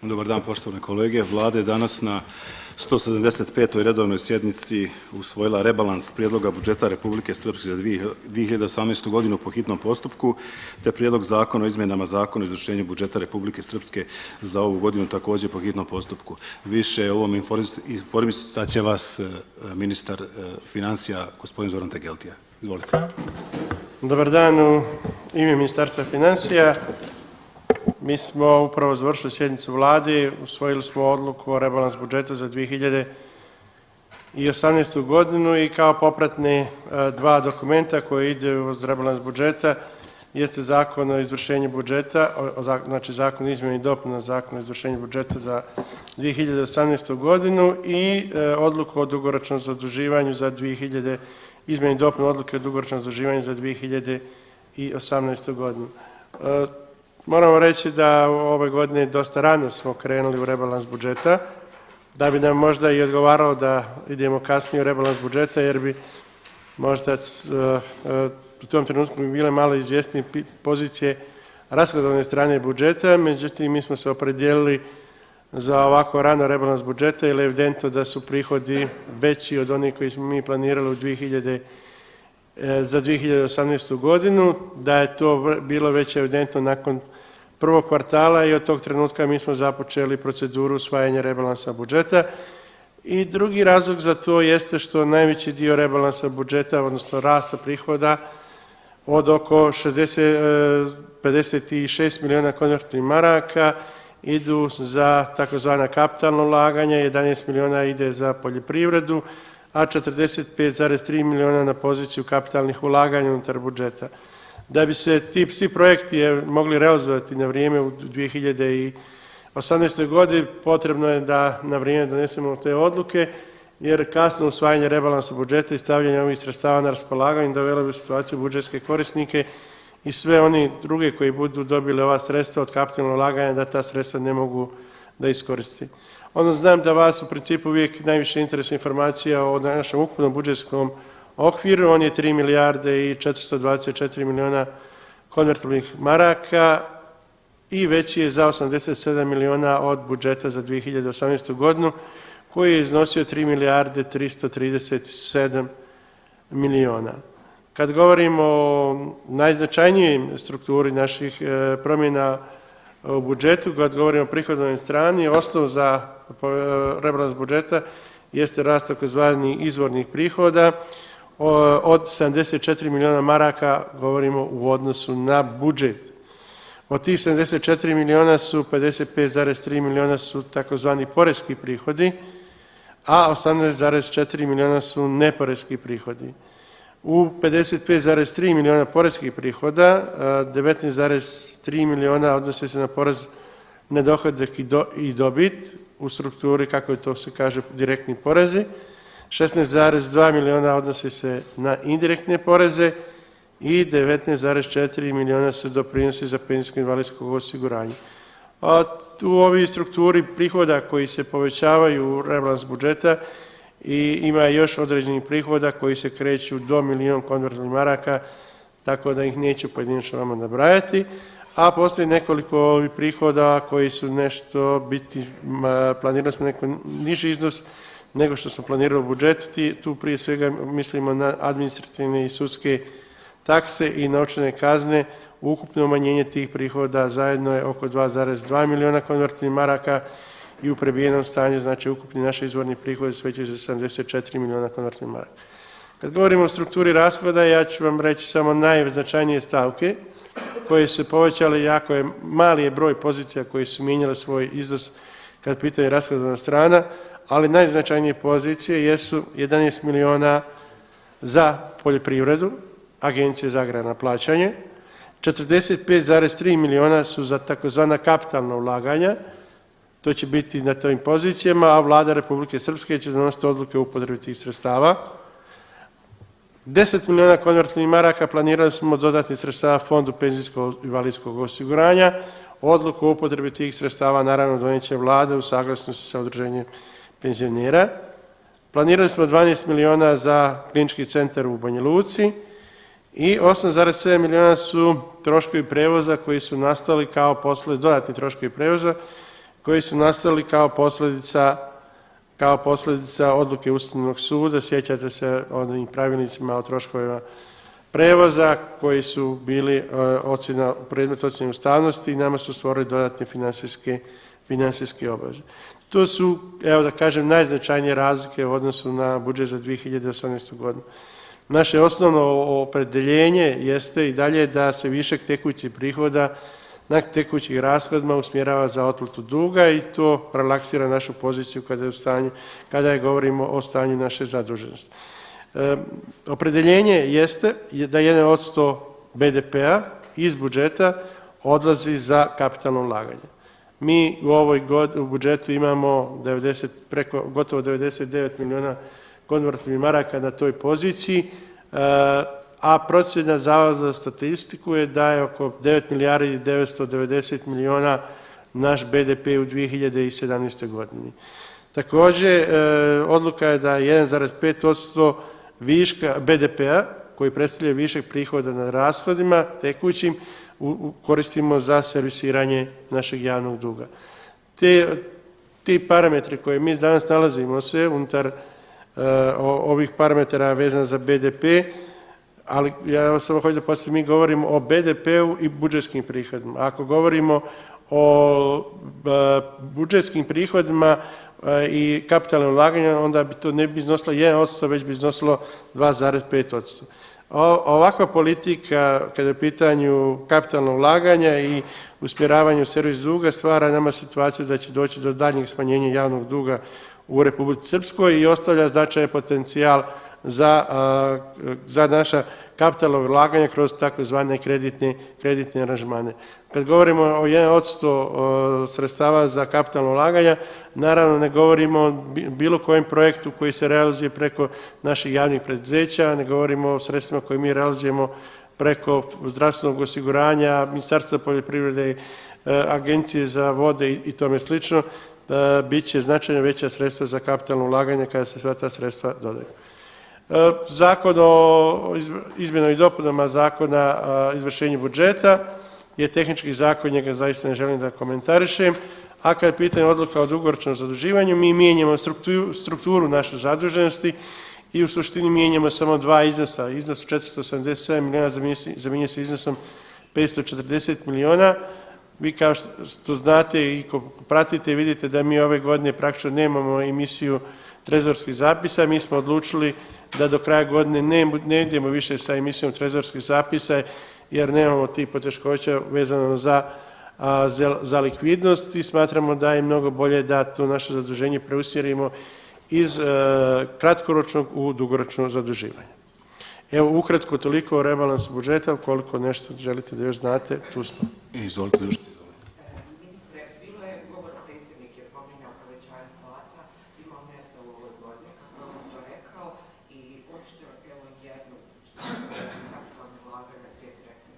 Dobar dan, poštovane kolege. Vlada je danas na 175. redovnoj sjednici usvojila rebalans prijedloga budžeta Republike Srpske za 2018. godinu po hitnom postupku, te prijedlog zakona o izmjenama zakona o izvršenju budžeta Republike Srpske za ovu godinu također po hitnom postupku. Više o ovom informisat će vas ministar finansija, gospodin Zoran Tegeltija. Izvolite. Dobar dan, u ime Ministarstva financija. Mi smo upravo završili sjednicu vlade, usvojili smo odluku o rebalans budžeta za 2018. godinu i kao popratne dva dokumenta koje ide uz rebalans budžeta jeste zakon o izvršenju budžeta, znači zakon o izmjeni i dopuna zakona o izvršenju budžeta za 2018. godinu i odluku o dugoročnom zaduživanju za izmjeni i dopuna odluke o dugoročnom zaduživanju za 2018. godinu. Moramo reći da ove godine dosta rano smo krenuli u rebalans budžeta, da bi nam možda i odgovaralo da idemo kasnije u rebalans budžeta, jer bi možda u tom trenutku bi bile malo izvjesnije pozicije rashodovne strane budžeta, međutim mi smo se opredijelili za ovako rano rebalans budžeta, jer je evidentno da su prihodi veći od onih koji smo mi planirali za 2018. godinu, da je to bilo već evidentno nakon prvog kvartala i od tog trenutka mi smo započeli proceduru usvajanja rebalansa budžeta. I drugi razlog za to jeste što najveći dio rebalansa budžeta, odnosno rasta prihoda od oko 56 miliona konvertnih maraka idu za takozvana kapitalna ulaganja, 11 miliona ide za poljoprivredu, a 45,3 miliona na poziciju kapitalnih ulaganja unutar budžeta. Da bi se ti svi projekti mogli realizovati na vrijeme u 2018. godini, potrebno je da na vrijeme donesemo te odluke, jer kasno usvajanje rebalansa budžeta i stavljanje ovih sredstava na raspolaganje dovelo bi u situaciju budžetske korisnike i sve oni druge koji budu dobili ova sredstva od kapitalnog ulaganja da ta sredstva ne mogu da iskoristi. Znam da vas u principu uvijek najviše interesuje informacija o našem ukupnom budžetskom okviru. On je 3 milijarde i 424 miliona konvertibilnih maraka i veći je za 87 miliona od budžeta za 2018. godinu, koji je iznosio 3 milijarde 337 miliona. Kad govorimo o najznačajnijim strukturi naših promjena u budžetu, kad govorimo o prihodovnoj strani, osnov za rebalans budžeta jeste rast takozvanih izvornih prihoda. Od 74 miliona maraka govorimo u odnosu na budžet. Od tih 74 miliona su 55,3 miliona su takozvani poreski prihodi, a 18,4 miliona su neporeski prihodi. U 55,3 miliona poreskih prihoda, 19,3 miliona odnose se na porez na dohodak i dobit u strukturi, kako to se kaže, direktni porezi, 16,2 miliona odnosi se na indirektne poreze i 19,4 miliona su doprinosi za penzijsko i invalidsko osiguranje. U ovoj strukturi prihoda koji se povećavaju u rebalans budžeta i ima još određenih prihoda koji se kreću do milion konvertibilnih maraka, tako da ih neću pojedinačno vama nabrajati, a postoji nekoliko ovih prihoda koji su nešto biti, planirali smo neko niži iznos nego što smo planirali u budžetu. Tu prije svega mislimo na administrativne i sudske takse i novčane kazne. Ukupno umanjenje tih prihoda zajedno je oko 2,2 miliona konvertibilnih maraka i u prebijenom stanju, znači ukupni naši izvorni prihodi svećaju za 74 miliona konvertibilnih maraka. Kad govorimo o strukturi rashoda, ja ću vam reći samo najznačajnije stavke koje su povećale, jako je mali je broj pozicija koji su mijenjale svoj iznos kad pitanje rashodovna strana, ali najznačajnije pozicije jesu 11 miliona za poljoprivredu, Agencije za agrarna plaćanje, 45,3 miliona su za takozvana kapitalna ulaganja, to će biti na tovim pozicijama, a Vlada Republike Srpske će donositi odluke o upotrebi tih sredstava. 10 miliona konvertibilnih maraka planirali smo dodatnih sredstava Fondu penzijskog i invalidskog osiguranja. Odluku o upotrebi tih sredstava naravno doneće Vlada u saglasnosti sa udruženjem penzionera. Planirali smo 12 miliona za klinički centar u Banja Luci i 8,7 miliona su troškovi prevoza koji su nastali kao posle dodatni troškovi prevoza koji su nastali kao posljedica odluke Ustavnog suda. Sjećate se onim pravilnicima o troškovima prevoza koji su bili predmet ocjene ustavnosti i nama su stvorili dodatne financijske obaveze. To su, evo da kažem, najznačajnije razlike u odnosu na budžet za 2018. godinu. Naše osnovno opredjeljenje jeste i dalje da se višak tekućih prihoda na tekućih rashodima usmjerava za otplatu duga i to relaksira našu poziciju kada govorimo o stanju naše zaduženosti. Opredjeljenje jeste da 1% BDP-a iz budžeta odlazi za kapitalno ulaganje. Mi u budžetu imamo gotovo 99 milijuna konvertibilnih maraka na toj poziciji, a procjena Zavoda za statistiku je da je oko 9 milijardi i 990 milijuna naš BDP u 2017. godini. Također, odluka je da 1,5% viška BDP-a, koji predstavlja višak prihoda na rashodima tekućim, koristimo za servisiranje našeg javnog duga. Ti parametri koje mi danas nalazimo se unutar ovih parametara vezano za BDP, ali ja vam samo hoću da podsjetim, mi govorimo o BDP-u i budžetskim prihodima. Ako govorimo o budžetskim prihodima i kapitalnim ulaganjima, onda bi to ne bi iznosilo 1%, već bi iznosilo 2,5%. Ovakva politika, kada je u pitanju kapitalnog ulaganja i usmjeravanja u servis duga, stvara nama situaciju da će doći do daljnjeg smanjenja javnog duga u Republici Srpskoj i ostavlja značajan potencijal za naša kapitalna ulaganja kroz takozvane kreditne aranžmane. Kad govorimo o 1% sredstava za kapitalno ulaganja, naravno ne govorimo o bilo kojem projektu koji se realizuje preko naših javnih preduzeća, ne govorimo o sredstvima koje mi realizujemo preko zdravstvenog osiguranja, Ministarstva poljoprivrede, Agencije za vode i tome slično, bit će značajno veća sredstva za kapitalno ulaganje kada se sva ta sredstva dodaju. Zakon o izmjenama i dopunama Zakona o izvršenju budžeta je tehnički zakon, njega zaista ne želim da komentarišem, a kad je pitanje odluka o dugoročnom zaduživanju, mi mijenjamo strukturu naše zaduženosti i u suštini mijenjamo samo dva iznosa. Iznos 487 milijuna zamjenjuje se iznosom 540 milijuna. Vi kao što znate i ko pratite vidite da mi ove godine praktično nemamo emisiju trezorskih zapisa. Mi smo odlučili da do kraja godine ne idemo više sa emisijom trezorskih zapisa jer nemamo tih poteškoća vezano za likvidnost i smatramo da je mnogo bolje da to naše zaduženje preusmjerimo iz kratkoročnog u dugoročno zaduživanje. Evo, ukratko toliko o rebalansu budžeta, ukoliko nešto želite da još znate, tu smo. Izvolite. Ministre, bilo je govor, predsjednik je pominjao povećanje plata, imao mjesta u ovoj godini, kako je on to rekao, i očito evo jednu iz kapitalnog ulaganja gdje je direktno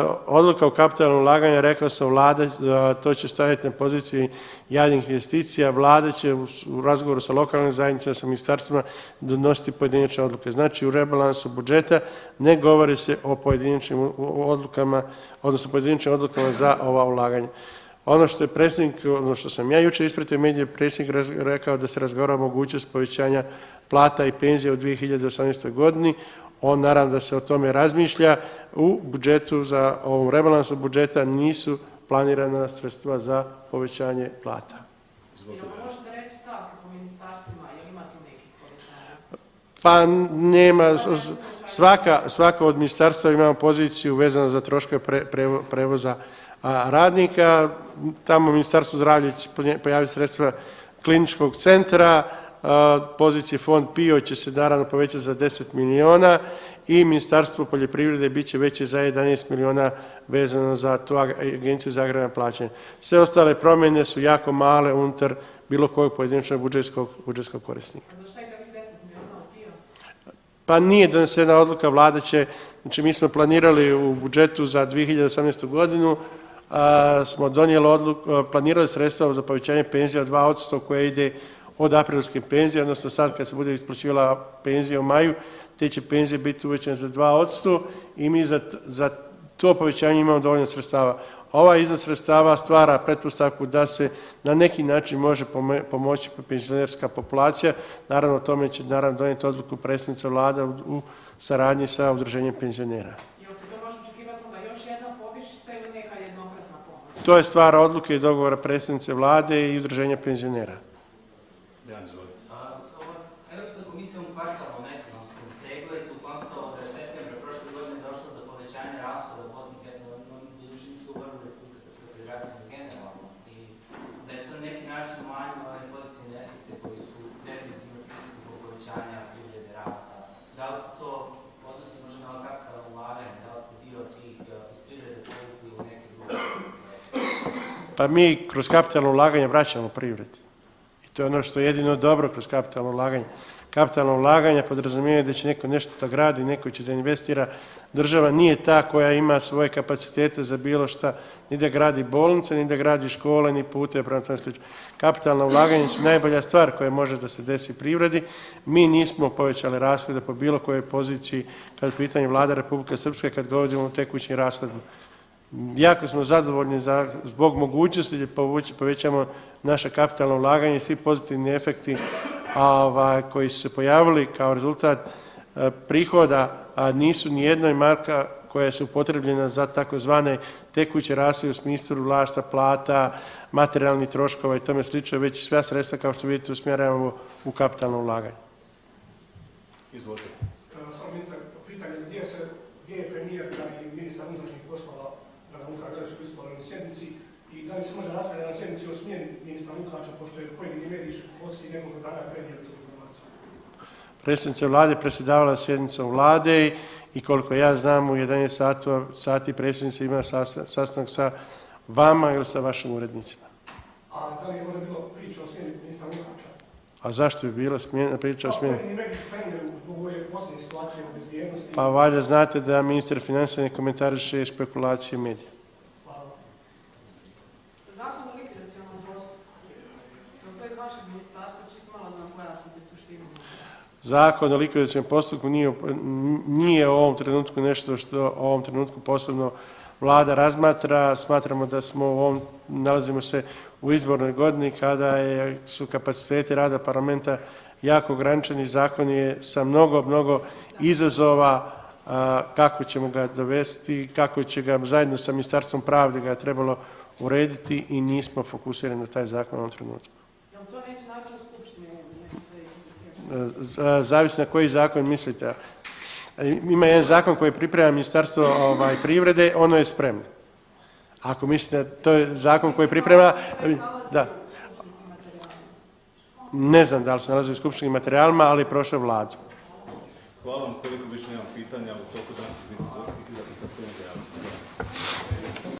novac. Odluka o kapitalnom ulaganju, rekao sam, Vlada, to će staviti na poziciji javnih investicija. Vlada će u razgovoru sa lokalnim zajednicama, sa ministarstvima donositi pojedinačne odluke. Znači, u rebalansu budžeta ne govori se o pojedinačnim odlukama, odnosno pojedinačnim odlukama za ova ulaganja. Ono što je predsjednik, ono što sam ja jučer ispratio medije, predsjednik rekao da se razgovara o mogućnost povećanja plata i penzija u 2018. godini. On naravno da se o tome razmišlja. U budžetu za ovom rebalansu budžeta nisu planirana sredstva za povećanje plata. Možete reći stavke po ministarstvima, je li ima tu nekih povećanja? Pa nema, svaka od ministarstva ima poziciju vezano za troškove prevoza radnika. Tamo Ministarstvo zdravlja će pojaviti sredstva kliničkog centra, pozicije fond PIO će se naravno povećati za 10 miliona i Ministarstvo poljoprivrede bit će veće za 11 miliona vezano za tu agenciju za agrarna plaćanja. Sve ostale promjene su jako male unutar bilo kojeg pojedinačnog budžetskog korisnika. A zašto je kakvih 10 miliona u PIO? Pa nije donesena odluka, Vlada će, znači mi smo planirali u budžetu za 2018. godinu, smo donijeli odluku, planirali sredstva za povećanje penzija od 2% koje ide od aprilske penzije, odnosno sad kad se bude isplaćivala penzija u maju, te će penzije biti uvećane za 2% i mi za to povećanje imamo dovoljno sredstava. Ovaj iznos sredstava stvara pretpostavku da se na neki način može pomoći penzionerska populacija. Naravno, o tome će donijeti odluku predsjednica Vlade u saradnji sa udruženjem penzionera. Jel se to može očekivati onda još jedna povišica ili neka jednokratna pomoć? To je stvar odluke i dogovora predsjednice Vlade i udruženja penzionera. Europska komisija u kvartalnom ekonomskom pregledu konstatovала da je u septembru prošle godine došlo do povećanja rashoda u Bosni i Hercegovini, doduše nisu govorili Republika Srpska federacija generalno, i da je to na neki način umanjilo one pozitivne efekte koji su definitivno prisutni zbog povećanja privrede rasta. Da li se to odnosi možda na kapitalno ulaganje, da li ste dio tih iz privrede povukli ili neke druge? Pa mi kroz kapitalno ulaganje vraćamo privredi. To je ono što je jedino dobro kroz kapitalno ulaganje. Kapitalno ulaganje podrazumijeva da će neko nešto da gradi, neko će da investira. Država nije ta koja ima svoje kapacitete za bilo šta, ni da gradi bolnice, ni da gradi škole, ni puteve, prema tome slučaju. Kapitalno ulaganje su najbolja stvar koja može da se desi privredi. Mi nismo povećali rashode po bilo kojoj poziciji kad je u pitanju Vlada Republike Srpske, kad govorimo o tekućim rashodima. Jako smo zadovoljni zbog mogućnosti da povećamo naša kapitalna ulaganja i svi pozitivni efekti koji su se pojavili kao rezultat prihoda, a nisu ni jednoj marka koja je upotrebljena za takozvane tekuće rashode u smislu rasta plata, materijalnih troškova i tome slično, već sva sredstva, kao što vidite, usmjeravamo u kapitalno ulaganje. Izvolite. Samo ministar, pitanje gdje je premijerka i ministar unutrašnjih poslova Luka su prisustvovali na sjednici i da li se može raspravljati na sjednici o smjeni ministra Lukača, pošto je pojedini mediji su posljednjih nekoliko dana prenijeli tu informaciju? Predsjednica Vlade predsjedavala sjednicom Vlade i koliko ja znam u 11 sati predsjednica ima sastanak sa vama ili sa vašim urednicima. A da li je možda bilo priča o smjeni ministra Lukača? A zašto bi bila priča o smjeni? Pojedini mediji su prenijeli zbog ove posljednje situacije u bezbjednosti. Pa valjda znate da ministar financija ne komentariše špekulacije medija. Zakon o likvidacionom postupku, to je iz vašeg ministarstva, čisto malo da nam pojasnite suštinu. Zakon o likvidacionom postupku nije u ovom trenutku nešto što u ovom trenutku posebno Vlada razmatra. Smatramo da nalazimo se u izbornoj godini kada su kapaciteti rada parlamenta jako ograničeni. Zakon je sa mnogo izazova kako ćemo ga dovesti, kako će ga zajedno sa Ministarstvom pravde ga trebalo urediti i nismo fokusirani na taj zakon u ovom trenutku. Jel to neće naći na skupštini? Zavisi na koji zakon mislite. Ima jedan zakon koji priprema Ministarstvo privrede, ono je spremno. Ako mislite, to je zakon koji priprema... Da. Ne znam da li se nalazi u skupštinskim materijalima, ali prošao Vladu. Hvala vam, koliko više nemam pitanja, u toku danas biti zapisati javnosti.